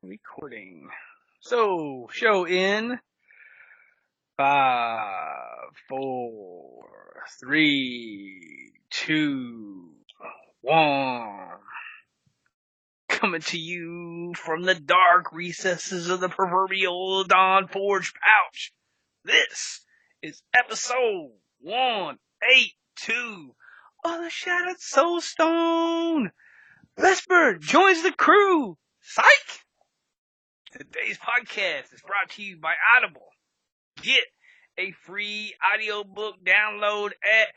Recording. So, show in 5, 4, 3, 2, 1. Coming to you from the dark recesses of the proverbial Dawn Forge pouch. This is episode 182 of the Shattered Soulstone. Vesper joins the crew. Psych! Today's podcast is brought to you by Audible. Get a free audiobook download at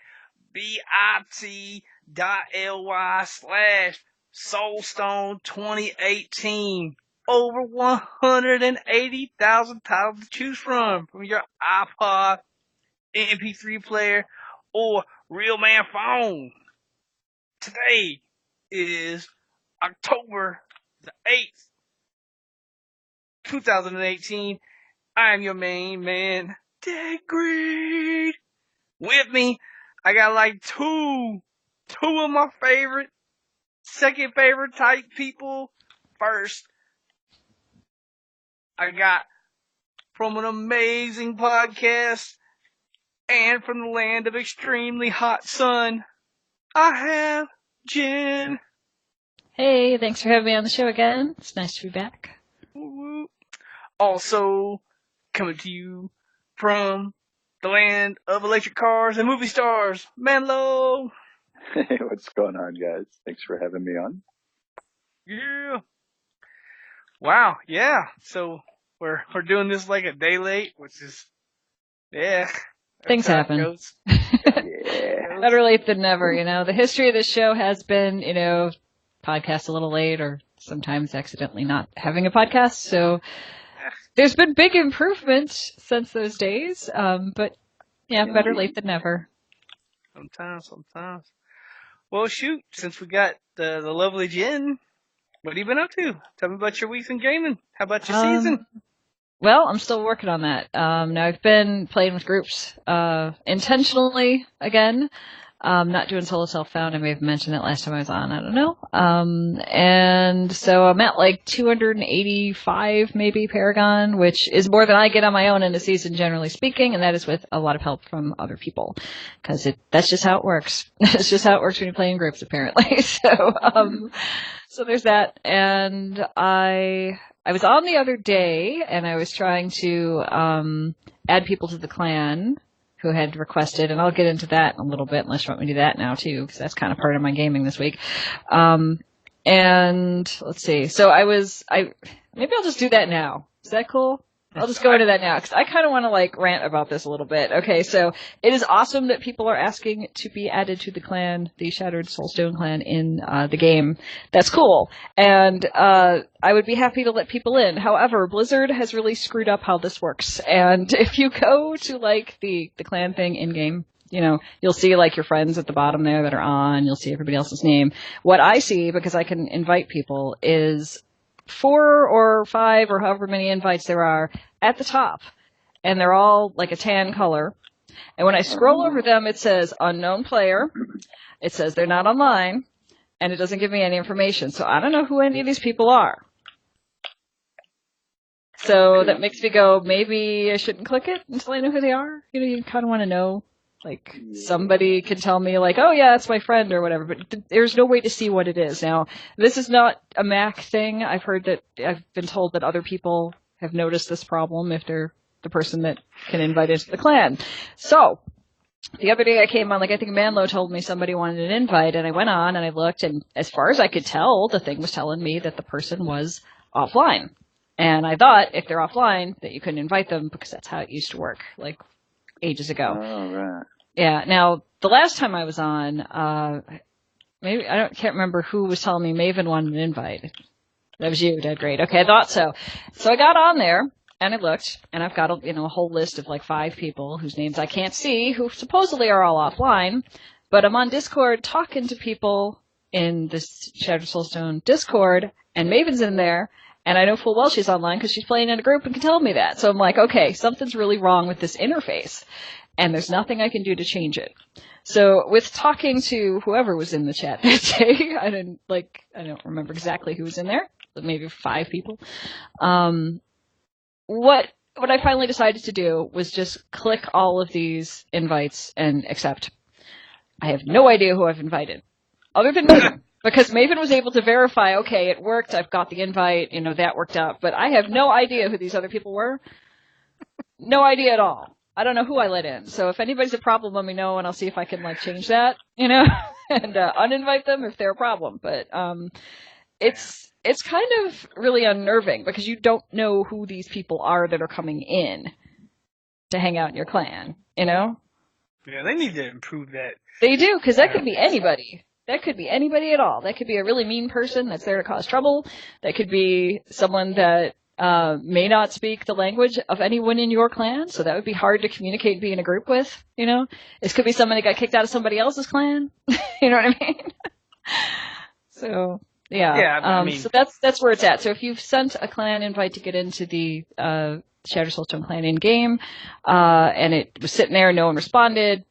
bit.ly/Soulstone2018. Over 180,000 titles to choose from your iPod, MP3 player, or real man phone. Today is October the 8th. 2018. I am your main man, Dead Greed. With me, I got like two of my second favorite type people. First, I got from an amazing podcast and from the land of extremely hot sun, I have Jen. Hey, thanks for having me on the show again. It's nice to be back. Also, coming to you from the land of electric cars and movie stars, Manlo. Hey, what's going on, guys? Thanks for having me on. Yeah. Wow, yeah. So we're doing this like a day late, which is, yeah. Things happen. Yeah. Better late than never, you know. The history of this show has been, podcast a little late or sometimes accidentally not having a podcast. So there's been big improvements since those days. But yeah, better late than never. Sometimes. Well, shoot, since we got the lovely Jen, what have you been up to? Tell me about your weeks in gaming. How about your season? Well, I'm still working on that. Now I've been playing with groups, intentionally again. Not doing solo self-found. I may have mentioned it last time I was on. I don't know. And so I'm at like 285 maybe Paragon, which is more than I get on my own in a season, generally speaking. And that is with a lot of help from other people, because that's just how it works. It's just how it works when you play in groups, apparently. So there's that. And I was on the other day and I was trying to, add people to the clan who had requested, and I'll get into that in a little bit, unless you want me to do that now too, because that's kind of part of my gaming this week. And let's see. So maybe I'll just do that now. Is that cool? I'll just go into that now, because I kind of want to rant about this a little bit. Okay, so it is awesome that people are asking to be added to the clan, the Shattered Soulstone clan in the game. That's cool. And I would be happy to let people in. However, Blizzard has really screwed up how this works. And if you go to the clan thing in game, you'll see your friends at the bottom there that are on. You'll see everybody else's name. What I see, because I can invite people, is 4 or 5 or however many invites there are at the top, and they're all a tan color. And when I scroll over them, it says unknown player. It says they're not online, and it doesn't give me any information. So I don't know who any of these people are. So that makes me go, maybe I shouldn't click it until I know who they are. You kind of want to know. Somebody can tell me, oh, yeah, it's my friend or whatever, but there's no way to see what it is. Now, this is not a Mac thing. I've been told that other people have noticed this problem if they're the person that can invite into the clan. So, the other day I came on, I think Manlo told me somebody wanted an invite, and I went on and I looked, and as far as I could tell, the thing was telling me that the person was offline. And I thought if they're offline, that you couldn't invite them, because that's how it used to work, ages ago. Oh, right. Yeah. Now, the last time I was on, can't remember who was telling me Maven wanted an invite. That was you, Dead Great. Okay, I thought so. So I got on there and I looked, and I've got a whole list of 5 people whose names I can't see, who supposedly are all offline. But I'm on Discord talking to people in this Shattered Soulstone Discord, and Maven's in there. And I know full well she's online because she's playing in a group and can tell me that. So I'm like, okay, something's really wrong with this interface. And there's nothing I can do to change it. So with talking to whoever was in the chat that day, I don't remember exactly who was in there. maybe 5 people. What I finally decided to do was just click all of these invites and accept. I have no idea who I've invited, other than Maven, because Maven was able to verify, okay, it worked, I've got the invite, that worked out, but I have no idea who these other people were. No idea at all. I don't know who I let in. So if anybody's a problem, let me know, and I'll see if I can, change that, and uninvite them if they're a problem. But it's kind of really unnerving because you don't know who these people are that are coming in to hang out in your clan, Yeah, they need to improve that. They do, because that could be anybody. That could be anybody at all. That could be a really mean person that's there to cause trouble. That could be someone that may not speak the language of anyone in your clan, so that would be hard to communicate and be in a group with, This could be someone that got kicked out of somebody else's clan. You know what I mean? So, yeah. Yeah, so that's where it's at. So if you've sent a clan invite to get into the Shattered Soulstone clan in-game, and it was sitting there and no one responded,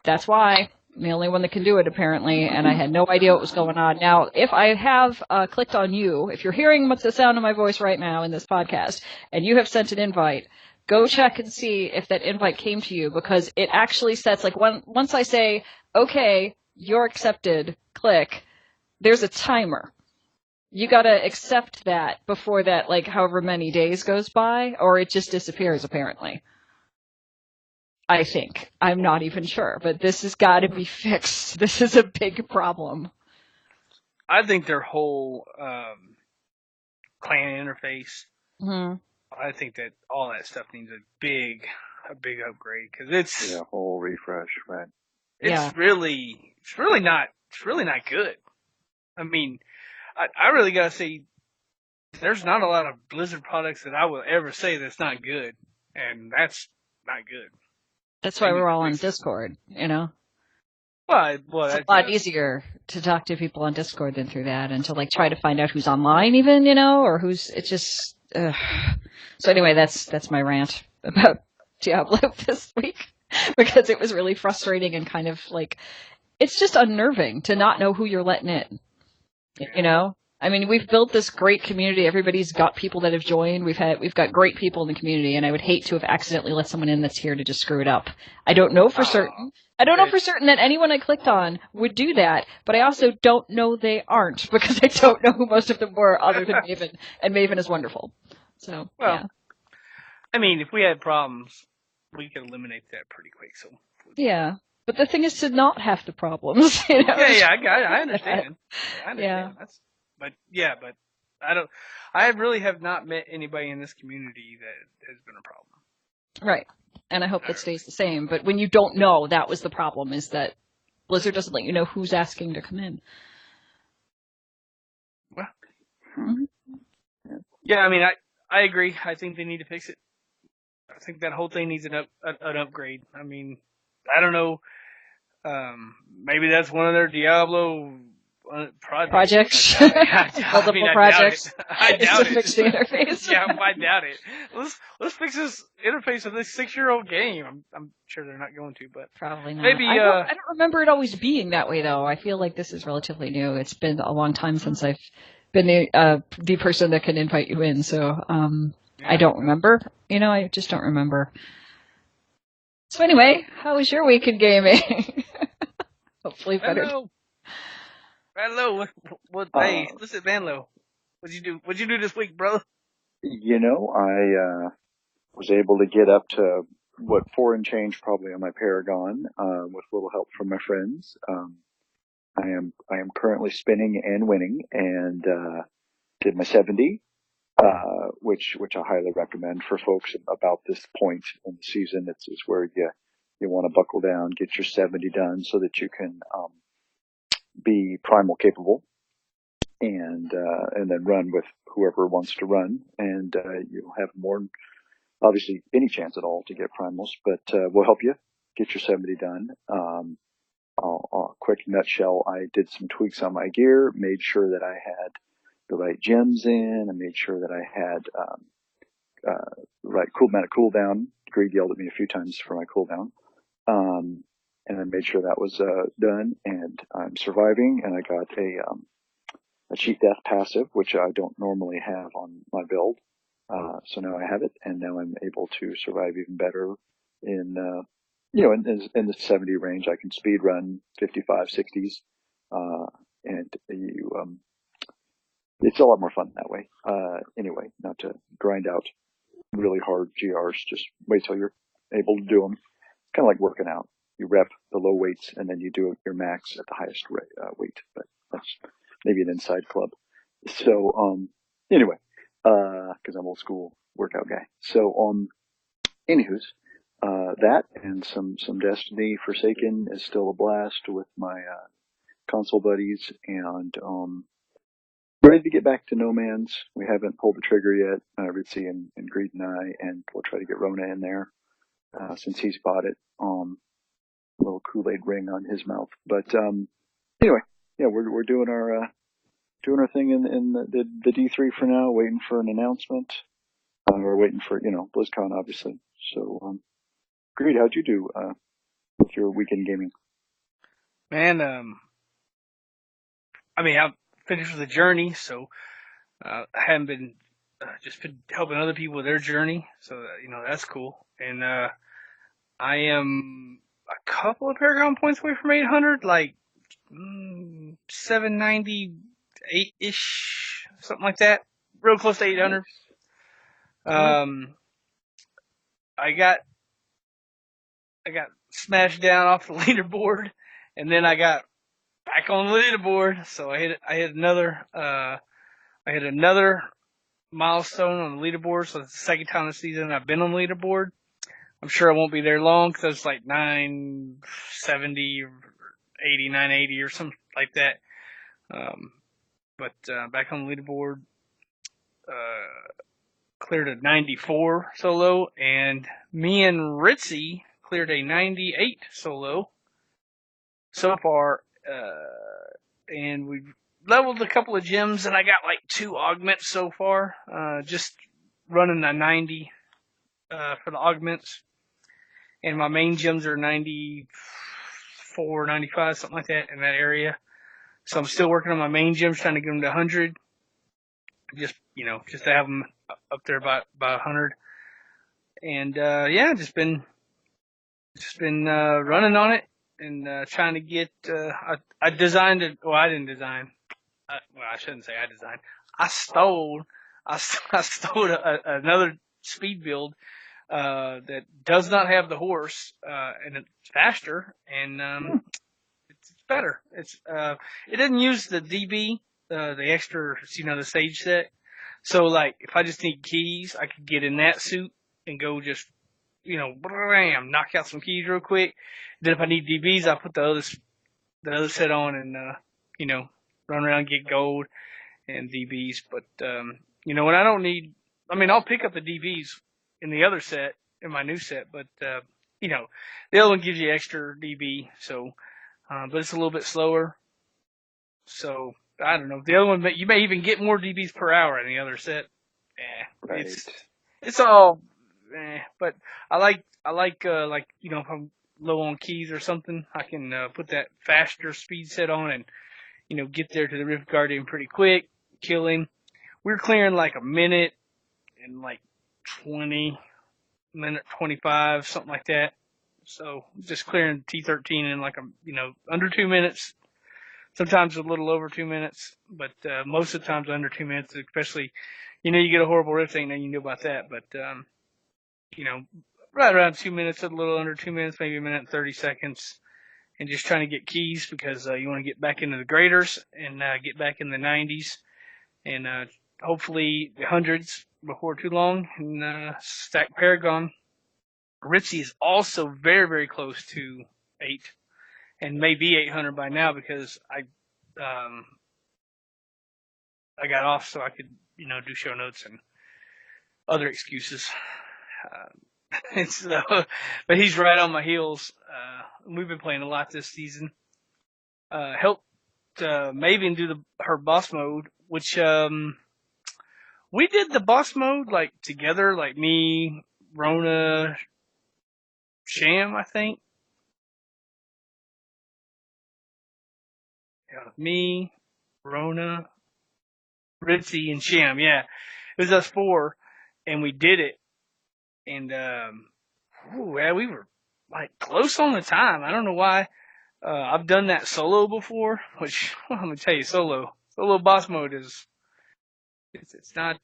that's why. I'm the only one that can do it, apparently, and I had no idea what was going on. Now, if I have clicked on you, if you're hearing the sound of my voice right now in this podcast, and you have sent an invite, go check and see if that invite came to you, because it actually sets, once I say, okay, you're accepted, click, there's a timer. You gotta accept that before that, however many days goes by, or it just disappears, apparently. I think. I'm not even sure, but this has got to be fixed. This is a big problem. I think their whole clan interface, I think that all that stuff needs a big upgrade, because it's a whole refresh, right? It's really not good. I mean, I really gotta say, there's not a lot of Blizzard products that I will ever say that's not good, and that's not good. That's why we're all on Discord, Well, it's a lot easier to talk to people on Discord than through that, and to try to find out who's online, even, or who's. It's just. So anyway, that's my rant about Diablo this week, because it was really frustrating and kind of it's just unnerving to not know who you're letting in. I mean, we've built this great community. Everybody's got people that have joined. We've got great people in the community, and I would hate to have accidentally let someone in that's here to just screw it up. I don't know for certain. I don't know for certain that anyone I clicked on would do that, but I also don't know they aren't, because I don't know who most of them were other than Maven, and Maven is wonderful. So, yeah. I mean, if we had problems, we could eliminate that pretty quick. So. Yeah. But the thing is to not have the problems, Yeah, I got it. I understand. Yeah. But I really have not met anybody in this community that has been a problem. Right. And I hope that stays the same. But when you don't know, that was the problem, is that Blizzard doesn't let you know who's asking to come in. Well, yeah, I mean, I agree. I think they need to fix it. I think that whole thing needs an upgrade. I mean, I don't know. Maybe that's one of their Diablo projects. Multiple projects. I doubt it. Fix the interface. Yeah, I doubt it. Let's fix this interface of this 6-year-old game. I'm sure they're not going to, but probably not. Maybe I don't remember it always being that way, though. I feel like this is relatively new. It's been a long time since I've been the person that can invite you in, so I don't remember. I just don't remember. So anyway, how was your week in gaming? Hopefully better. Hello. Hey, listen, Vanlo. What'd you do this week, brother? I was able to get up to 4 and change probably on my Paragon, with a little help from my friends. I am currently spinning and winning, and did my 70, which I highly recommend for folks about this point in the season. It's where you want to buckle down, get your 70 done so that you can be primal capable, and then run with whoever wants to run, and you'll have more, obviously, any chance at all to get primals, but we'll help you get your 70 done. Quick nutshell, I did some tweaks on my gear, made sure that I had the right gems in, I made sure that I had right amount of cooldown. Greed yelled at me a few times for my cooldown. And I made sure that was done, and I'm surviving, and I got a cheat death passive, which I don't normally have on my build. So now I have it, and now I'm able to survive even better in, in the 70 range. I can speed run 55, 60s, and it's a lot more fun that way. Anyway, not to grind out really hard GRs. Just wait till you're able to do them. Kind of like working out. You rep the low weights, and then you do your max at the highest weight. But that's maybe an inside club. So, anyway, because I'm old school workout guy. So, anywho's, that and some Destiny Forsaken is still a blast with my, console buddies, and, ready to get back to No Man's. We haven't pulled the trigger yet, Ritzy and Greed and I, and we'll try to get Rona in there, since he's bought it. Little Kool-Aid ring on his mouth. But, anyway, yeah, we're doing our thing in the D3 for now, waiting for an announcement. We're waiting for, BlizzCon, obviously. So, Greed, how'd you do, with your weekend gaming? Man, I've finished with the journey, so I haven't been just been helping other people with their journey, so that's cool. And I am a couple of Paragon points away from 800, like 798 ish, something like that, real close to 800. I got smashed down off the leaderboard, and then I got back on the leaderboard. So I hit another milestone on the leaderboard. So it's the second time this season I've been on the leaderboard. I'm sure I won't be there long because it's like 970 or 80, 980 or something like that. But back on the leaderboard, cleared a 94 solo, and me and Ritzy cleared a 98 solo so far. And we've leveled a couple of gems, and I got like 2 augments so far. Just running a 90 for the augments. And my main gems are 94, 95, something like that in that area. So I'm still working on my main gems, trying to get them to 100. Just to have them up there by 100. And just been running on it and trying to get. I designed it. Well, I didn't design. I shouldn't say I designed. I stole another speed build that does not have the horse, and it's faster, and it's better. It doesn't use the DB, the extra, the stage set. So like, if I just need keys, I could get in that suit and go just, bam, knock out some keys real quick. Then if I need DBs, I put the other set on and, run around, get gold and DBs. But, when I don't need, I'll pick up the DBs in the other set, in my new set, but, the other one gives you extra DB. So, but it's a little bit slower. So, I don't know. The other one, you may even get more DBs per hour in the other set. Right. It's all, but I like, if I'm low on keys or something, I can, put that faster speed set on and, get there to the Rift Guardian pretty quick, kill him. We're clearing like a minute and like 25, something like that. So just clearing T13 in like under 2 minutes. Sometimes a little over 2 minutes, but most of the times under 2 minutes, especially, you get a horrible rift thing, then you know about that. But, right around 2 minutes, a little under 2 minutes, maybe a minute and 30 seconds, and just trying to get keys because you want to get back into the graders and get back in the 90s and hopefully the hundreds before too long and stack Paragon. Ritzy is also very, very close to 8. And maybe 800 by now because I got off so I could, do show notes and other excuses. But he's right on my heels. We've been playing a lot this season. Helped Maven do her boss mode, which we did the boss mode like together, like me, Rona, Sham, I think. Me, Rona, Ritzy and Shim, yeah. It was us 4, and we did it. And, yeah, we were, like, close on the time. I don't know why. I've done that solo before, which, I'm gonna tell you, solo boss mode is, it's not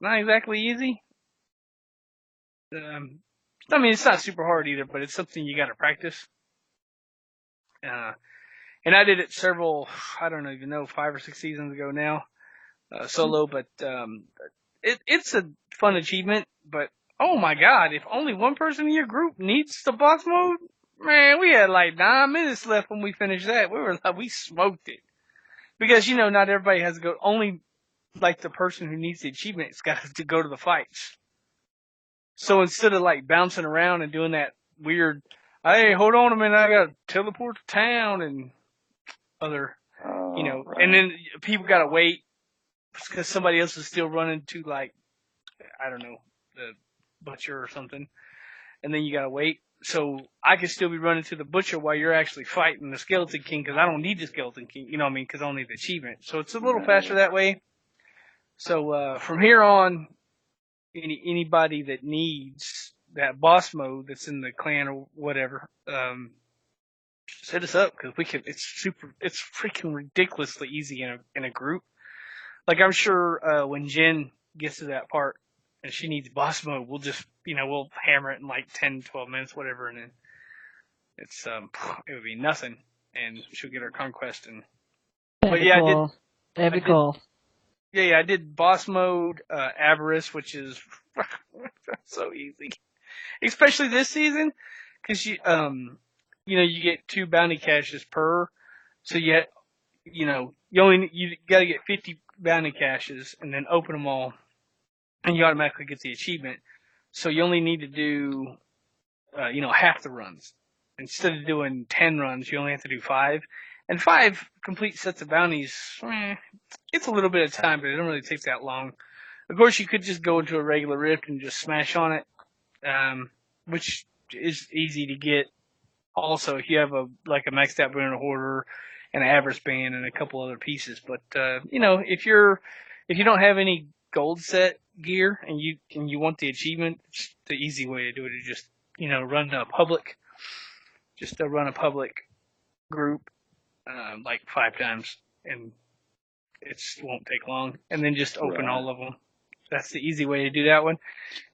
exactly easy. I mean, it's not super hard either, but it's something you gotta practice. And I did it several, I don't even know, 5 or 6 seasons ago now, solo, but, it's a fun achievement, but oh my god, if only one person in your group needs the boss mode, man, we had like 9 minutes left when we finished that. We smoked it. Because, not everybody has to go, only like the person who needs the achievement's got to go to the fights. So instead of like bouncing around and doing that weird, hey, hold on a minute, I gotta teleport to town and other, Right. and then people gotta wait because somebody else is still running to like, I don't know, the butcher or something, and then you gotta wait. So I could still be running to the butcher while you're actually fighting the Skeleton King because I don't need the Skeleton King, you know what I mean? Because I don't need the achievement. So it's a little faster that way. So from here on, anybody that needs that boss mode that's in the clan or whatever, set us up because we can. It's freaking ridiculously easy in a group. Like I'm sure when Jen gets to that part and she needs boss mode, we'll just we'll hammer it in like 10, 12 minutes, whatever, and then it's it would be nothing, and she'll get her conquest and. That'd be cool. That'd be cool. Yeah, I did boss mode, Avarice, which is so easy, especially this season, because you get 2 bounty caches per, so you got to get 50 bounty caches and then open them all, and you automatically get the achievement. So you only need to do, half the runs instead of doing 10 runs. You only have to do 5. And 5 complete sets of bounties, it's a little bit of time, but it don't really take that long. Of course, you could just go into a regular rift and just smash on it, which is easy to get. Also, if you have a maxed out Bruno Hoarder and an Avarice Band and a couple other pieces. But if you don't have any gold set gear and you want the achievement, it's the easy way to do it is just run a public group. Like 5 times, and it won't take long. And then just open all of them. That's the easy way to do that one.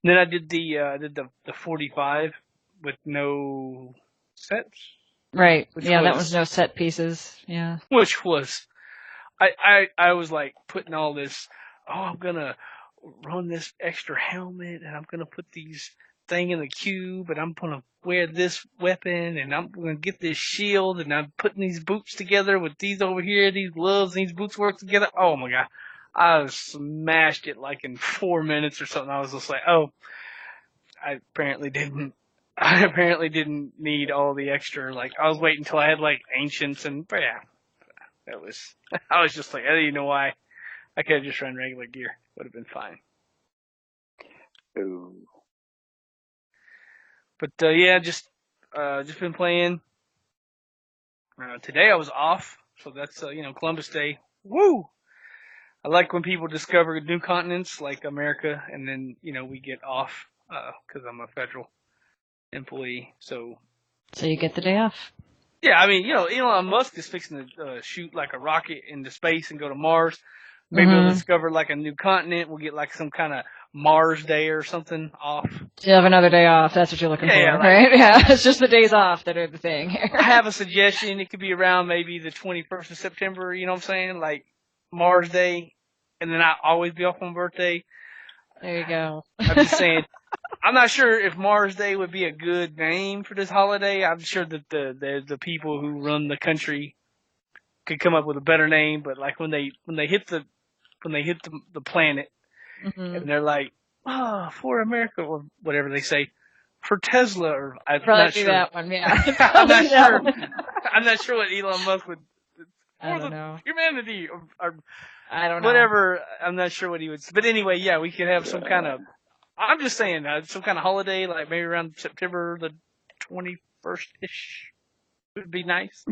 And then I did the 45 with no sets. Right. That was no set pieces. Yeah. Which was, I was like putting all this. Oh, I'm gonna run this extra helmet, and I'm gonna put these thing in the cube, and I'm gonna wear this weapon, and I'm gonna get this shield, and I'm putting these boots together with these over here, these gloves, and these boots work together. Oh my god, I smashed it like in 4 minutes or something. I was just like, oh, I apparently didn't need all the extra. Like I was waiting until I had like ancients, and that was. I was just like, I didn't know why. I could have just run regular gear. Would have been fine. Ooh. But just been playing. Today I was off, so that's Columbus Day. Woo! I like when people discover new continents like America, and then we get off because I'm a federal employee. So you get the day off. Yeah, I mean Elon Musk is fixing to shoot like a rocket into space and go to Mars. Maybe we'll discover like a new continent. We'll get like some kind of Mars Day or something off. You have another day off. That's what you're looking for, right? Yeah, it's just the days off that are the thing here. I have a suggestion. It could be around maybe the 21st of September, you know what I'm saying? Like Mars Day, and then I'll always be off on my birthday. There you go. I'm just saying, I'm not sure if Mars Day would be a good name for this holiday. I'm sure that the people who run the country could come up with a better name, but like when they hit the planet, and they're like, oh, for America, or whatever they say, for Tesla, or I'm probably not sure. That one, yeah. I'm not sure. I'm not sure what Elon Musk would. I don't know. Humanity, or I don't know. Whatever. I'm not sure what he would. But anyway, yeah, we could have some kind of. I'm just saying, some kind of holiday, like maybe around September the 21st ish. Would be nice.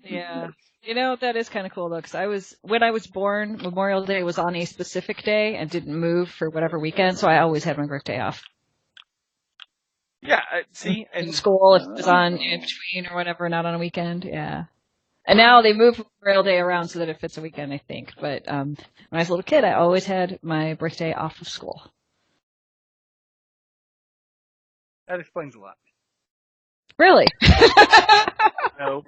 Yeah. You know, that is kind of cool, though, because when I was born, Memorial Day was on a specific day and didn't move for whatever weekend, so I always had my birthday off. Yeah, see? In And school, if it was on in between or whatever, not on a weekend, yeah. And now they move Memorial Day around so that it fits a weekend, I think. But when I was a little kid, I always had my birthday off of school. that explains a lot. Really? No.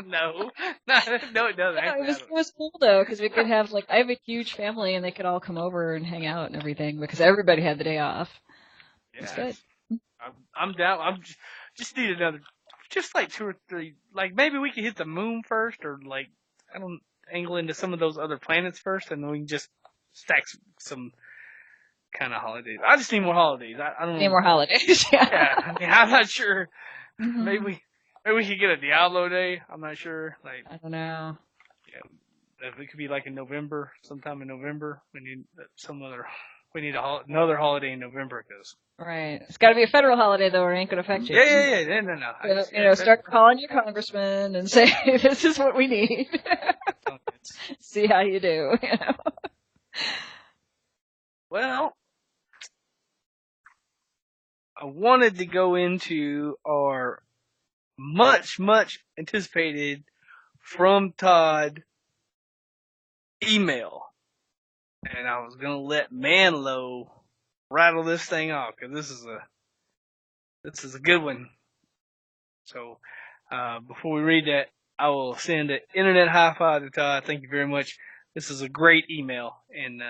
No, it doesn't. Yeah, it was cool though, because we could have I have a huge family and they could all come over and hang out and everything because everybody had the day off. It's good. I'm down. Just need another, just like 2 or 3. Like maybe we could hit the moon first, or angle into some of those other planets first, and then we can just stack some kind of holidays. I just need more holidays. I don't Need know. more holidays. Yeah. Yeah, I mean, I'm not sure. Mm-hmm. Maybe we could get a Diablo day. I'm not sure. I don't know. Yeah, if it could be in November, sometime in November. We need another holiday in November because. Right. It's got to be a federal holiday though, or it ain't gonna affect you. Yeah. No. So, start calling your congressman and say this is what we need. See how you do. You know. Well, I wanted to go into our much anticipated from Todd email, and I was gonna let Manlo rattle this thing off because this is a good one. So before we read that, I will send an internet high five to Todd. Thank you very much. This is a great email, and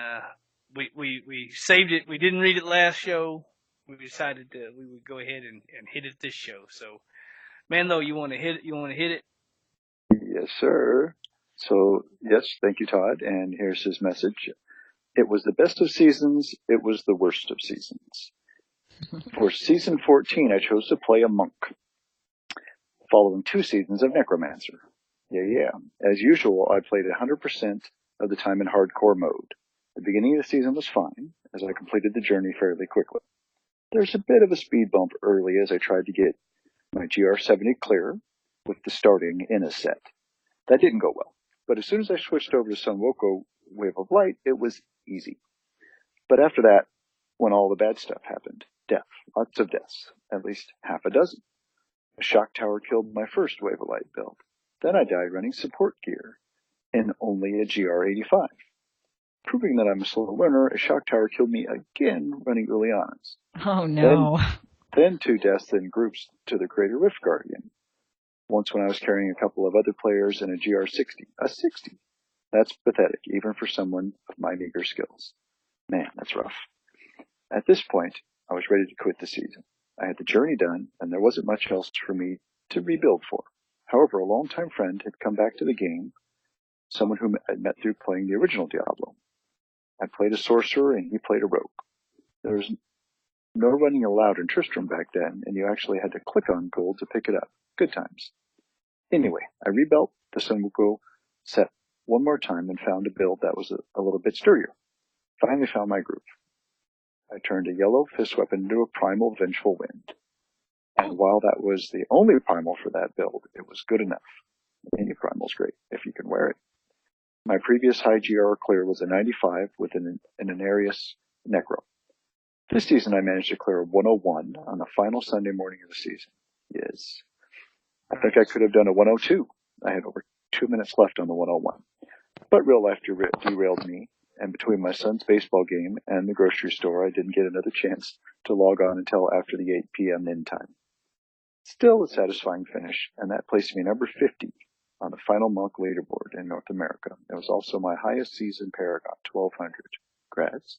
we saved it. We didn't read it last show. We decided we would go ahead and hit it this show. So, Manlo, you want to hit it? Yes, sir. So, yes, thank you, Todd. And here's his message. It was the best of seasons. It was the worst of seasons. For season 14, I chose to play a monk, following 2 seasons of Necromancer. Yeah. As usual, I played 100% of the time in hardcore mode. The beginning of the season was fine, as I completed the journey fairly quickly. There's a bit of a speed bump early as I tried to get my GR70 clear with the starting in a set. That didn't go well, but as soon as I switched over to Sunwoko Wave of Light, it was easy. But after that, when all the bad stuff happened, death, lots of deaths, at least half a dozen. A shock tower killed my first Wave of Light build. Then I died running support gear in only a GR85. Proving that I'm a slow learner, a shock tower killed me again running Ulianas. Oh no. Then 2 deaths in groups to the Greater Rift Guardian. Once when I was carrying a couple of other players in a GR60. A 60. That's pathetic, even for someone of my meager skills. Man, that's rough. At this point, I was ready to quit the season. I had the journey done, and there wasn't much else for me to rebuild for. However, a longtime friend had come back to the game, someone whom I met through playing the original Diablo. I played a sorcerer, and he played a rogue. There was no running allowed in Tristram back then, and you actually had to click on gold to pick it up. Good times. Anyway, I rebuilt the Sunwoko set one more time and found a build that was a little bit sturdier. Finally found my groove. I turned a yellow fist weapon into a primal vengeful wind. And while that was the only primal for that build, it was good enough. Any primal's great, if you can wear it. My previous high GR clear was a 95 with an Anarius Necro. This season I managed to clear a 101 on the final Sunday morning of the season. Yes. I think I could have done a 102. I had over 2 minutes left on the 101. But real life derailed me, and between my son's baseball game and the grocery store, I didn't get another chance to log on until after the 8 p.m. in time. Still a satisfying finish, and that placed me number 50 on the final monk leaderboard in North America. It was also my highest season Paragon, 1200. Grads.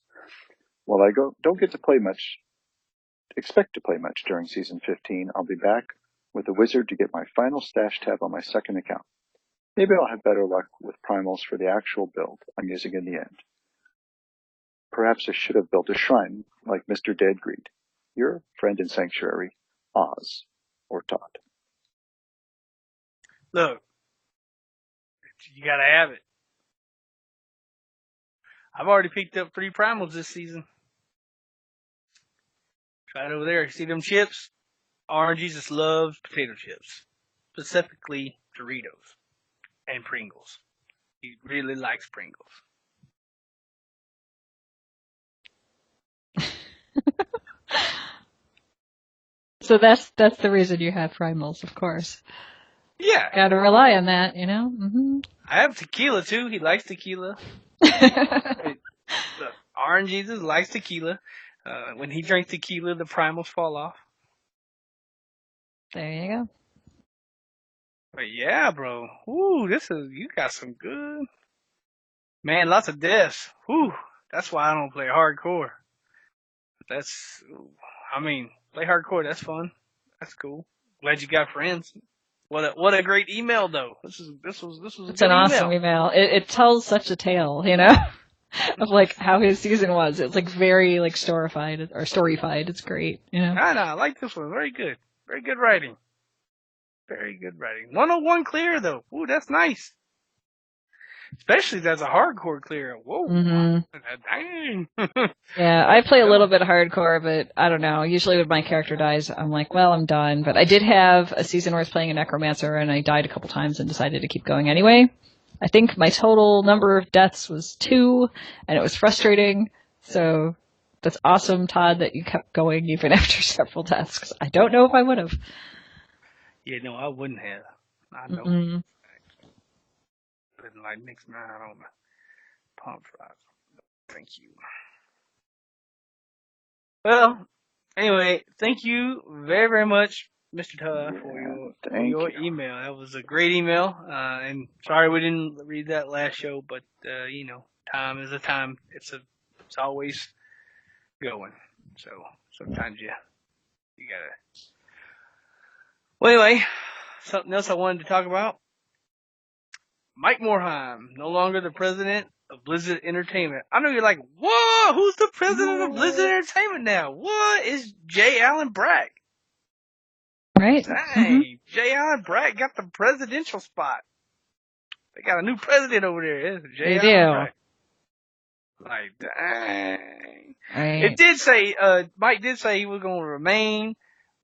While I don't get to play much, expect to play much during season 15, I'll be back with a wizard to get my final stash tab on my second account. Maybe I'll have better luck with primals for the actual build I'm using in the end. Perhaps I should have built a shrine like Mr. Deadgreed. Your friend in Sanctuary, Oz, or Todd. Look, you gotta have it. I've already picked up 3 primals this season. Right over there. See them chips? Orange Jesus loves potato chips, specifically Doritos and Pringles. He really likes Pringles. So that's the reason you have primals, of course. Yeah. Gotta rely on that, you know? Mm-hmm. I have tequila too. He likes tequila. Look, Orange Jesus likes tequila. When he drinks tequila, the primals fall off. There you go. But yeah, bro. Ooh, you got some good. Man, lots of deaths. Ooh, that's why I don't play hardcore. Play hardcore, that's fun. That's cool. Glad you got friends. What a great email though. This was a It's good an awesome email. It tells such a tale, you know, of like how his season was. It's like very like storyfied. It's great, you know. I like this one. Very good. Very good writing. Very good writing. 101 clear though. Ooh, that's nice. Especially if that's a hardcore clear. Whoa. Mm-hmm. Dang. Yeah, I play a little bit of hardcore, but I don't know. Usually when my character dies, I'm like, well, I'm done. But I did have a season where I was playing a necromancer, and I died a couple times and decided to keep going anyway. I think my total number of deaths was 2, and it was frustrating. So that's awesome, Todd, that you kept going even after several deaths, because I don't know if I would have. Yeah, no, I wouldn't have. I know. Mm-hmm. Putting like mixed nine on the palm fries. Thank you. Well, anyway, thank you very, very much, Mr. Todd, for your email. That was a great email. And sorry we didn't read that last show, but you know, time is a time. It's always going. So sometimes you gotta. Well, anyway, something else I wanted to talk about. Mike Morhaime, no longer the president of Blizzard Entertainment. I know you're like, whoa, who's the president of Blizzard Entertainment now? What is J. Allen Brack? Right. Dang, Mm-hmm. J. Allen Brack got the presidential spot. They got a new president over there. It's J. They Allen do. Brack. Like, dang. Right. It did say, Mike did say he was going to remain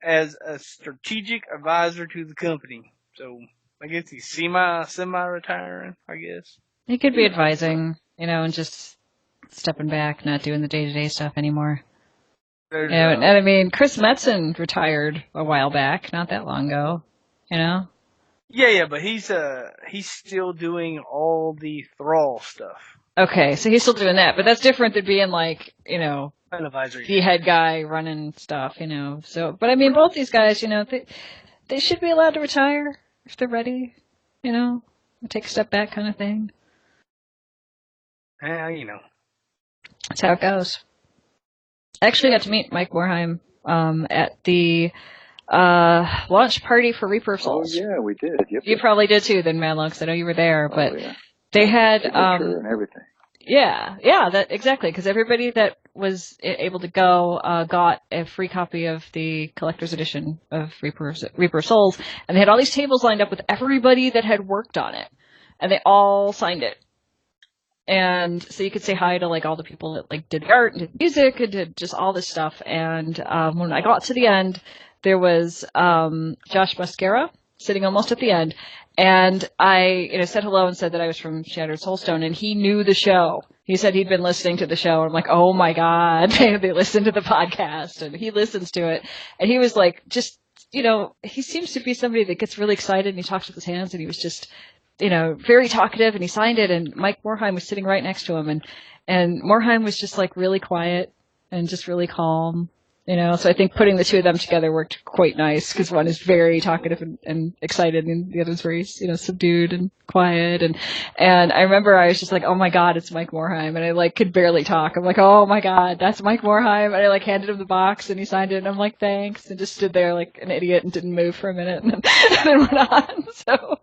as a strategic advisor to the company. So, I guess he's semi-retiring, I guess. He could be advising, you know, and just stepping back, not doing the day-to-day stuff anymore. And I mean, Chris Metzen retired a while back, not that long ago, you know? Yeah, but he's still doing all the Thrall stuff. Okay, so he's still doing that, but that's different than being like, you know, An advisory. the head guy running stuff, you know. So, but I mean, both these guys, you know, they should be allowed to retire if they're ready, you know, take a step back kind of thing. Yeah, you know. That's how it goes. I actually got to meet Mike Morhaime at the launch party for Reaper of Souls. Oh, yeah, we did. Yep. You probably did too, then, Madlux, because I know you were there. But yeah. they had and everything. Yeah, that exactly, because everybody that was able to go got a free copy of the collector's edition of Reaper of Souls, and they had all these tables lined up with everybody that had worked on it, and they all signed it. And so you could say hi to like all the people that like did the art and did music and did just all this stuff. And when I got to the end, there was Josh Mascara sitting almost at the end, and I said hello and said that I was from Shattered Soulstone, and he knew the show. He said he'd been listening to the show. I'm like, oh my god, they listened to the podcast, and he listens to it, and he was like, just he seems to be somebody that gets really excited, and he talks with his hands, and he was just very talkative, and he signed it, and Mike Morhaime was sitting right next to him, and Morhaime was just like really quiet and just really calm, so I think putting the two of them together worked quite nice, because one is very talkative and excited, and the other's very, subdued and quiet, and I remember I was just like, oh my god, it's Mike Morhaime, and I like could barely talk. I'm like, oh my god, that's Mike Morhaime, and I like handed him the box, and he signed it, and I'm like, thanks, and just stood there like an idiot and didn't move for a minute, and then went on, so...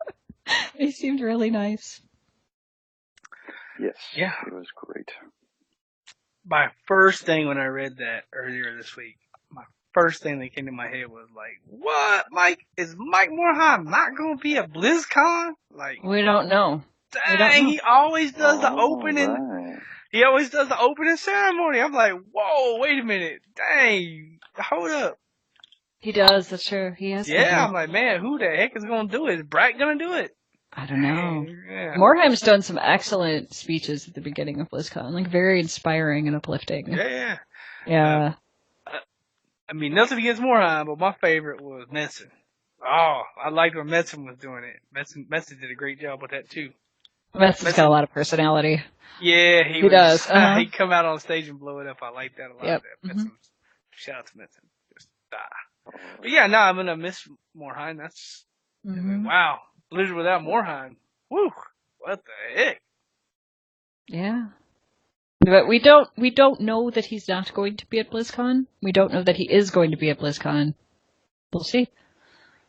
He seemed really nice. Yes. Yeah. It was great. My first thing when I read that earlier this week, my first thing that came to my head was like, what? Is Mike Morhaime not going to be at Blizzcon? Like, we don't know. Dang, he always does the opening. Right. He always does the opening ceremony. I'm like, whoa, wait a minute. Dang, hold up. He does. That's true. He has. Yeah, I'm like, man, who the heck is going to do it? Is Brat going to do it? I don't know. Yeah. Morheim's done some excellent speeches at the beginning of BlizzCon, like very inspiring and uplifting. Yeah. Yeah. I mean, nothing against Morheim, but my favorite was Metzen. Oh, I liked when Metzen was doing it. Metzen did a great job with that too. Metzen's got a lot of personality. Yeah, he does. Uh-huh. He'd come out on stage and blow it up. I like that a lot. Yep. Shout out to Metzen. Just, But yeah, no, I'm gonna miss Morheim. That's I mean, wow, Blizzard without Morheim. Woo, what the heck? Yeah. But we don't know that he's not going to be at BlizzCon. We don't know that he is going to be at BlizzCon. We'll see.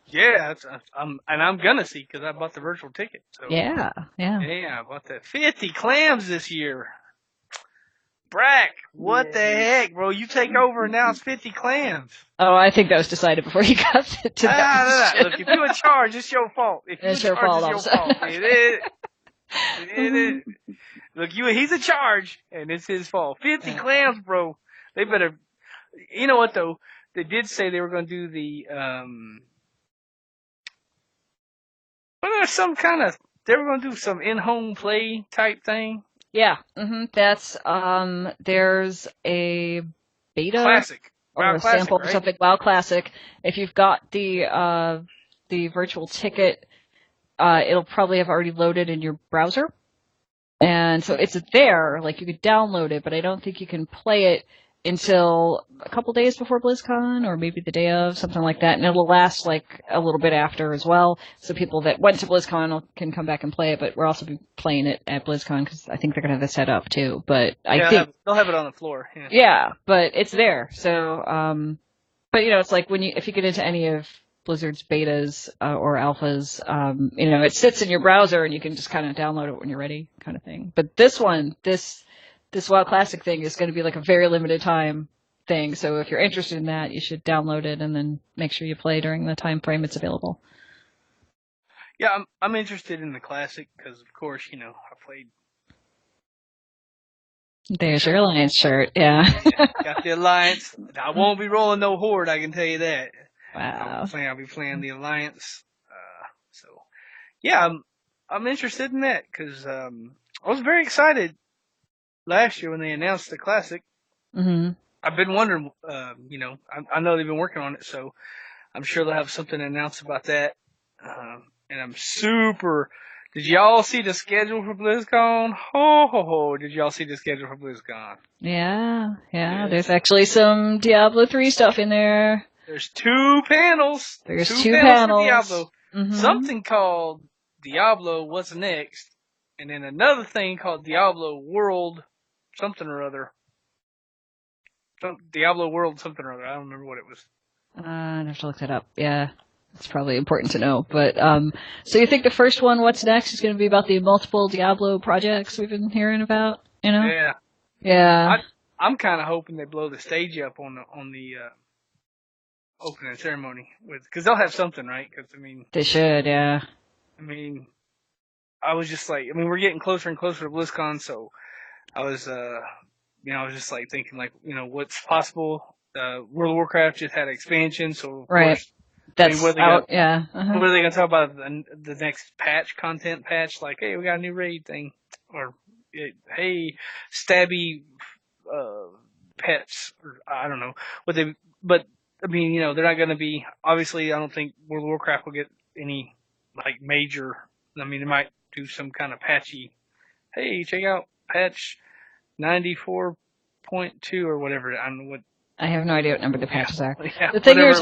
Yeah, I'm gonna see because I bought the virtual ticket. So. Yeah. Yeah, I bought the 50 clams this year. Brack, what the heck, bro? You take over and now it's 50 clams. Oh, I think that was decided before you got to that. Look, if you're in charge, it's your fault. If you're in charge, it's your fault. It is. Look, he's in charge, and it's his fault. 50 clams, bro. They better. You know what though? They did say they were going to do the. Well, there's some kind of. They were going to do some in-home play type thing. Yeah. That's there's a beta classic or a sample or something. WoW Classic. If you've got the virtual ticket, it'll probably have already loaded in your browser. And so it's there, like you could download it, but I don't think you can play it until a couple days before BlizzCon or maybe the day of, something like that. And it'll last like a little bit after as well. So people that went to BlizzCon can come back and play it, but we're also playing it at BlizzCon because I think they're going to have it set up too. But I think they'll have it on the floor. Yeah, but it's there. So, but you know, it's like if you get into any of Blizzard's betas or alphas, you know, it sits in your browser and you can just kind of download it when you're ready, kind of thing. But this WoW Classic thing is going to be like a very limited time thing. So if you're interested in that, you should download it and then make sure you play during the time frame it's available. Yeah, I'm interested in the Classic because, of course, you know, I played. There's your Alliance shirt, yeah. Got the Alliance. I won't be rolling no Horde, I can tell you that. Wow. I'll be playing the Alliance. So, yeah, I'm interested in that because I was very excited last year when they announced the Classic. Mm-hmm. I've been wondering, you know, I know they've been working on it, so I'm sure they'll have something to announce about that. And I'm super. Did y'all see the schedule for BlizzCon? Ho! Did y'all see the schedule for BlizzCon? Yeah. There's actually some Diablo 3 stuff in there. There's 2 panels. There's two panels. For Diablo. Mm-hmm. Something called Diablo What's Next, and then another thing called Diablo World something or other. Diablo World something or other. I don't remember what it was. I'd have to look that up. Yeah. It's probably important to know. But so you think the first one, What's Next, is going to be about the multiple Diablo projects we've been hearing about? You know? Yeah. Yeah. I'm kind of hoping they blow the stage up on the opening ceremony because they'll have something, right? Because I mean, they should. Yeah. I mean, I was just like, I mean, we're getting closer and closer to BlizzCon, so I was, you know, I was just like thinking, like, you know, what's possible. World of Warcraft just had an expansion, so of course. That's what out, yeah. Uh-huh. What are they going to talk about the next content patch? Like, hey, we got a new raid thing. Or, hey, stabby pets. Or, I don't know. But, I mean, you know, they're not going to be, obviously, I don't think World of Warcraft will get any, like, major, I mean, they might do some kind of patchy, hey, check out patch 94.2 or whatever. I don't know what. I have no idea what number the patches are. Yeah, the thing you're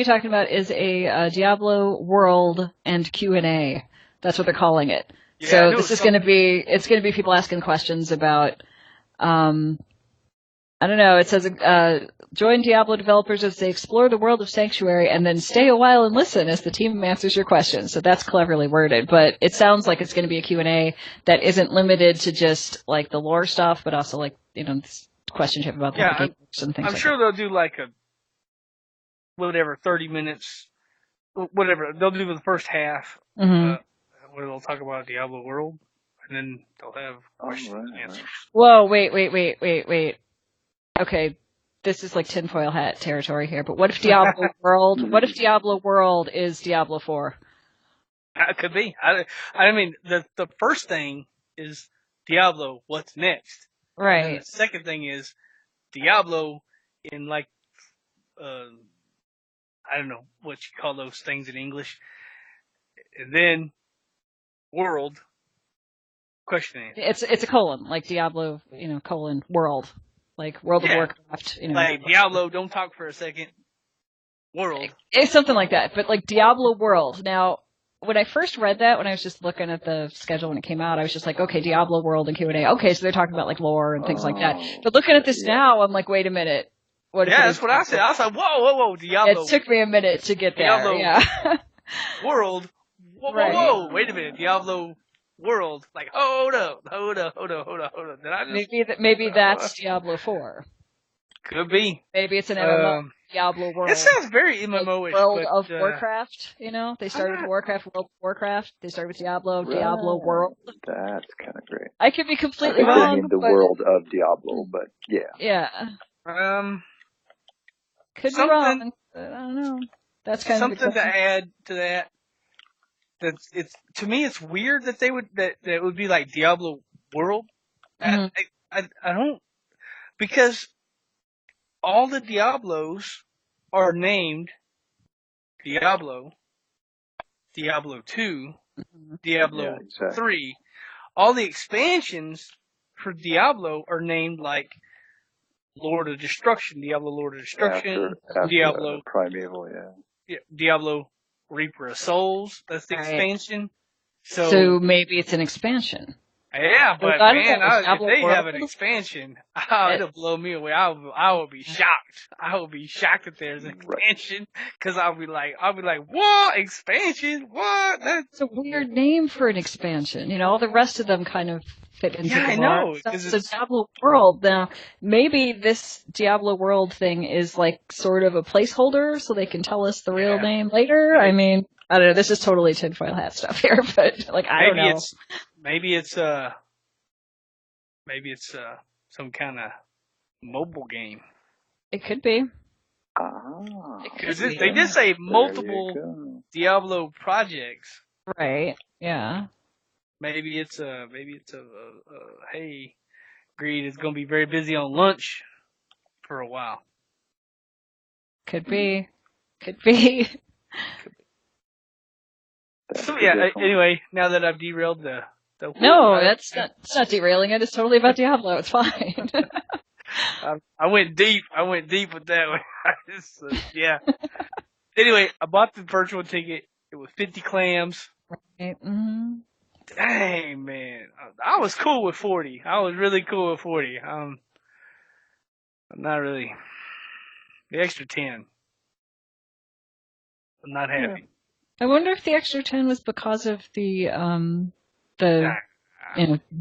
talking about is a Diablo World and Q&A. That's what they're calling it. Yeah, so this is going to be people asking questions about, I don't know, it says, join Diablo developers as they explore the world of Sanctuary and then stay a while and listen as the team answers your questions. So that's cleverly worded, but it sounds like it's going to be a Q&A that isn't limited to just like the lore stuff, but also like, you know, questions you have about the game and things. I'm sure they'll do like a, whatever, 30 minutes, whatever. They'll do the first half, where they'll talk about Diablo World, and then they'll have questions and answers. Whoa, wait. Okay. this is like tinfoil hat territory here, but what if Diablo World? What if Diablo World is Diablo 4? It could be. I mean, the first thing is Diablo. What's next? Right. And the second thing is Diablo in like, I don't know what you call those things in English. And then World. Question answer. It's a colon, like Diablo, colon World, like World of Warcraft, Like Diablo, don't talk for a second. World. It's something like that, but like Diablo World. Now, when I first read that, when I was just looking at the schedule when it came out, I was just like, okay, Diablo World and Q&A. Okay, so they're talking about like lore and things like that. But looking at this now, I'm like, wait a minute. That's what I said. I was like, whoa, Diablo. It took me a minute to get Diablo there. Yeah. World. Whoa, wait a minute. Diablo World. Like, hold up. Did I just... Maybe that's Diablo 4. Could be. Maybe it's an MMO. Diablo World. It sounds very MMO-ish. World of Warcraft, They started with Warcraft, World of Warcraft. They started with Diablo, Diablo World. That's kind of great. I could be completely I think wrong. They need the world of Diablo, but yeah. Yeah. Could be wrong. But I don't know. That's kind something of to add to that. To me, it's weird that that it would be like Diablo World. Mm-hmm. I don't, because all the Diablos are named Diablo, Diablo 2, Diablo 3. All the expansions for Diablo are named like Lord of Destruction, Diablo Lord of Destruction, after Diablo Primeval, Diablo Reaper of Souls. That's the expansion. So maybe it's an expansion. Yeah, but man, if they have an expansion, it'll blow me away. I will be shocked. I will be shocked if there's an expansion, because I'll be like, what expansion? What? That's a weird name for an expansion. All the rest of them kind of fit into the I know. It's a Diablo World. Now, maybe this Diablo World thing is like sort of a placeholder, so they can tell us the real name later. I mean, I don't know. This is totally tinfoil hat stuff here, but like I don't know. Maybe it's some kind of mobile game. It could be. Because they did say multiple Diablo projects. Right. Yeah. Maybe it's hey, Greed is going to be very busy on lunch for a while. Could be. So yeah. Anyway, now that I've derailed no, it's not derailing it. It's totally about Diablo. It's fine. I went deep with that one. Yeah. Anyway, I bought the virtual ticket. It was 50 clams. Right. Mm-hmm. Dang, man. I was cool with 40. I was really cool with 40. I'm not really. The extra 10. I'm not happy. I wonder if the extra 10 was because of the I'm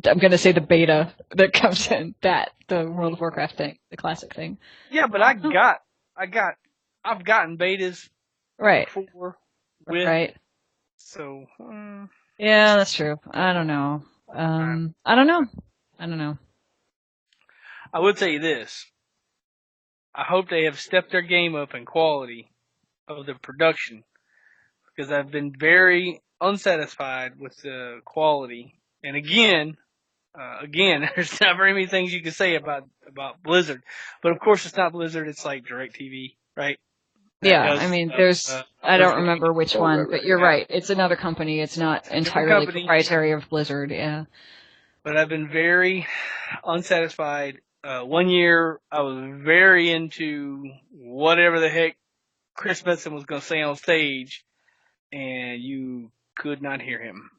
going to say the beta that comes in, the World of Warcraft thing, the classic thing. Yeah, but I've gotten betas before. Right. So. Yeah, that's true. I don't know. I don't know. I will tell you this. I hope they have stepped their game up in quality of the production, because I've been very unsatisfied with the quality. And again, there's not very many things you can say about Blizzard. But of course, it's not Blizzard. It's like DirecTV, right? I mean, there's, I don't remember which one, but you're right. It's another company. It's not entirely proprietary of Blizzard, yeah. But I've been very unsatisfied. 1 year, I was very into whatever the heck Chris Benson was going to say on stage, and you could not hear him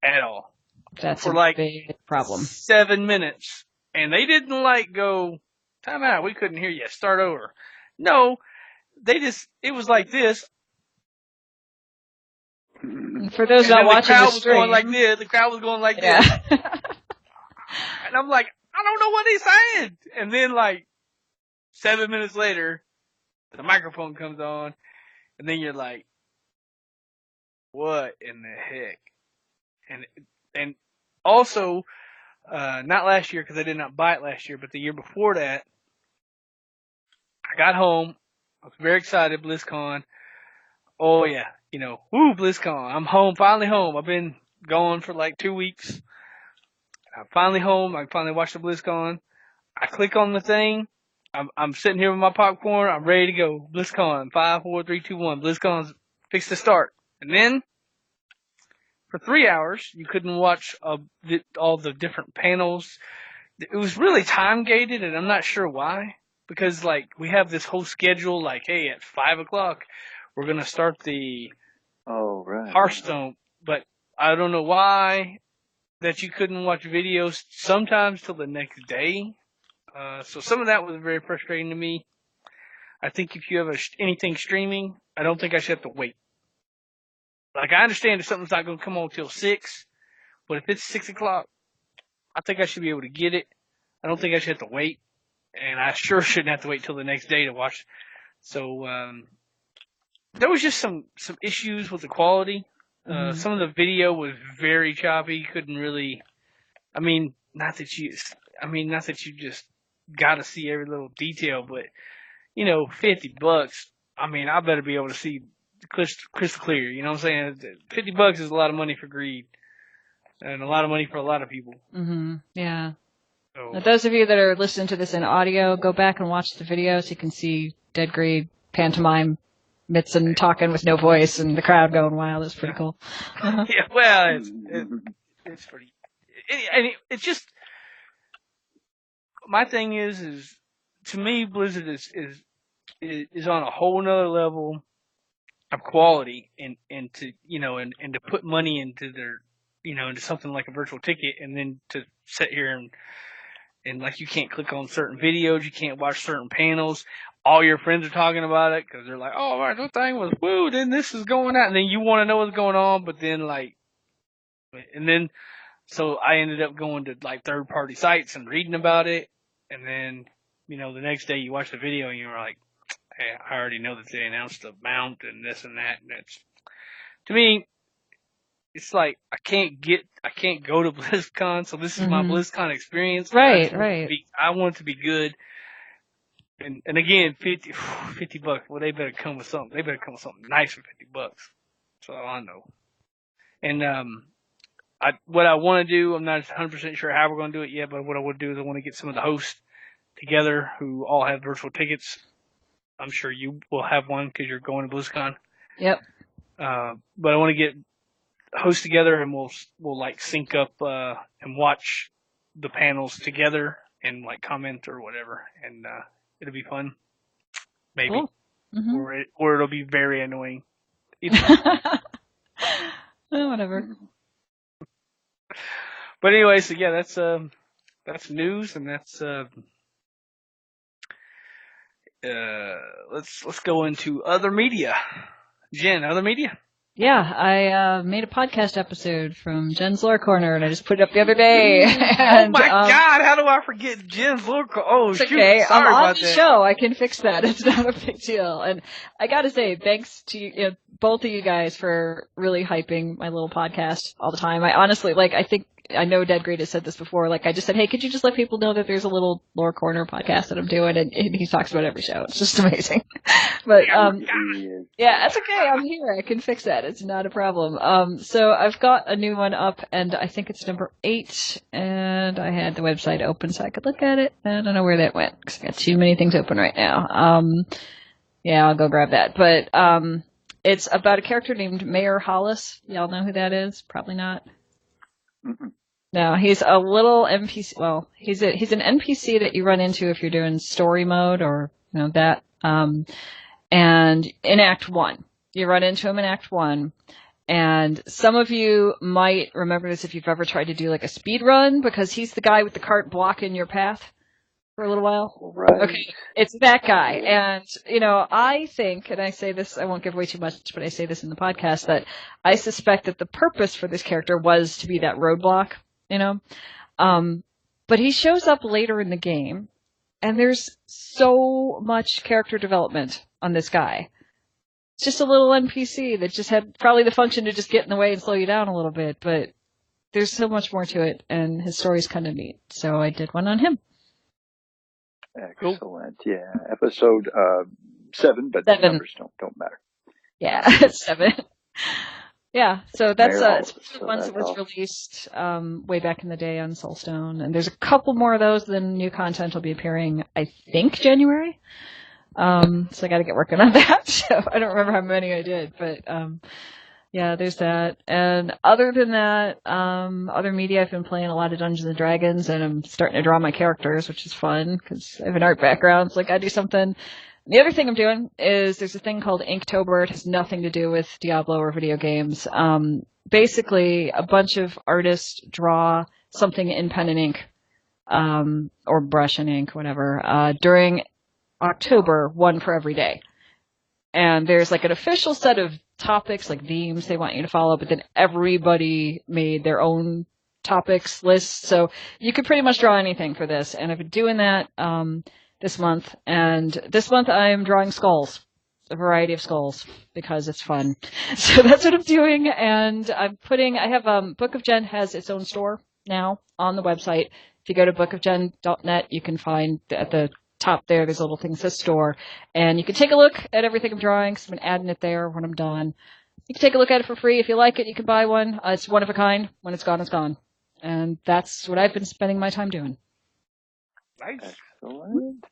at all. That's for a big problem. 7 minutes. And they didn't go, time out, we couldn't hear you, start over. No. It was like this. For those not watching the stream, the crowd was going like this. And I'm like, I don't know what he's saying. And then 7 minutes later, the microphone comes on, and then you're like, what in the heck? And also, not last year, because I did not buy it last year, but the year before that, I got home. I was very excited, BlizzCon. Oh yeah, woo, BlizzCon. I'm home, finally home. I've been gone for like 2 weeks. I'm finally home. I finally watched the BlizzCon. I click on the thing. I'm sitting here with my popcorn. I'm ready to go. BlizzCon. 5, 4, 3, 2, 1. BlizzCon's fixed to start. And then, for 3 hours, you couldn't watch all the different panels. It was really time gated, and I'm not sure why. Because, like, we have this whole schedule, like, hey, at 5 o'clock, we're going to start the Hearthstone. But I don't know why that you couldn't watch videos sometimes till the next day. So some of that was very frustrating to me. I think if you have anything streaming, I don't think I should have to wait. Like, I understand if something's not going to come on till 6, but if it's 6 o'clock, I think I should be able to get it. I don't think I should have to wait, and I sure shouldn't have to wait till the next day to watch. So, there was just some issues with the quality. Some of the video was very choppy. You couldn't really, not that you just gotta see every little detail, but, $50, I better be able to see crystal clear, you know what I'm saying? $50 is a lot of money for Greed, and a lot of money for a lot of people. Mm-hmm. Yeah. So, Now, those of you that are listening to this in audio, go back and watch the video so you can see Dead Greed, pantomime, Mitson talking with no voice, and the crowd going wild. It's pretty cool. yeah, well, it's pretty, it's just, my thing is to me, Blizzard is on a whole nother level of quality, and to put money into their, into something like a virtual ticket, and then to sit here and like, you can't click on certain videos, you can't watch certain panels. All your friends are talking about it because they're like, oh, right, that thing was woo, then this is going out, and then you want to know what's going on, but then so I ended up going to like third-party sites and reading about it, and then, the next day you watch the video and you're like, hey, I already know that they announced the mount and this and that, and it's, to me, it's like, I can't go to BlizzCon, so this is my BlizzCon experience. Right. I want it to be good. And again, $50, well, they better come with something. They better come with something nice for $50. That's all I know. And, what I want to do, I'm not 100% sure how we're going to do it yet, but what I want to do is I want to get some of the hosts together who all have virtual tickets. I'm sure you will have one because you're going to BlizzCon. Yep. But I want to get hosts together, and we'll like sync up, and watch the panels together and like comment or whatever. And, it'll be fun. Maybe. Cool. Mm-hmm. Or it'll be very annoying. Whatever. But anyway, so yeah, that's news, and that's, let's go into other media. Jen, other media? Yeah, I made a podcast episode from Jen's Lore Corner, and I just put it up the other day. And, oh my God, how do I forget Jen's Lore Corner? Oh, it's shoot, okay. sorry I'm on about the that. show. I can fix that. It's not a big deal. And I gotta say, thanks to both of you guys for really hyping my little podcast all the time. I honestly, I know Dead Greed has said this before. Like, I just said, hey, could you just let people know that there's a little Lore Corner podcast that I'm doing? And he talks about every show. It's just amazing. But, yeah, that's okay. I'm here. I can fix that. It's not a problem. So I've got a new one up, and I think it's number 8, and I had the website open so I could look at it. I don't know where that went, because I got too many things open right now. Yeah, I'll go grab that. But, it's about a character named Mayor Hollis. Y'all know who that is? Probably not. No, he's a little NPC. Well, he's an NPC that you run into if you're doing story mode or that. And in Act 1, you run into him in Act 1. And some of you might remember this if you've ever tried to do like a speed run, because he's the guy with the cart blocking your path for a little while. Right. Okay, it's that guy. And, I think, and I say this, I won't give away too much, but I say this in the podcast, that I suspect that the purpose for this character was to be that roadblock, but he shows up later in the game, and there's so much character development on this guy. It's just a little NPC that just had probably the function to just get in the way and slow you down a little bit, but there's so much more to it, and his story's kind of neat. So I did one on him. Cool. Excellent. Yeah. Episode 7, but the 7. numbers don't matter. Yeah, 7. Yeah, so that's Mayor it's Hollis, one of the so ones that that's was awesome. released way back in the day on Soulstone, and there's a couple more of those. Then new content will be appearing, I think, January. So I got to get working on that. So I don't remember how many I did, but yeah, there's that. And other than that, other media, I've been playing a lot of Dungeons and Dragons, and I'm starting to draw my characters, which is fun because I have an art background. So like I do something. The other thing I'm doing is there's a thing called Inktober. It has nothing to do with Diablo or video games. Basically, a bunch of artists draw something in pen and ink, or brush and ink, whatever, during October, one for every day. And there's like an official set of topics, like themes they want you to follow, but then everybody made their own topics lists. So you could pretty much draw anything for this. And I've been doing that this month. And this month I'm drawing skulls, a variety of skulls, because it's fun. So that's what I'm doing. And I have Book of Gen has its own store now on the website. If you go to bookofgen.net, you can find at the top there's a little thing that says store, and you can take a look at everything I'm drawing, because I've been adding it there when I'm done. You can take a look at it for free. If you like it, you can buy one. It's one of a kind. When it's gone, it's gone. And that's what I've been spending my time doing. Nice. Excellent.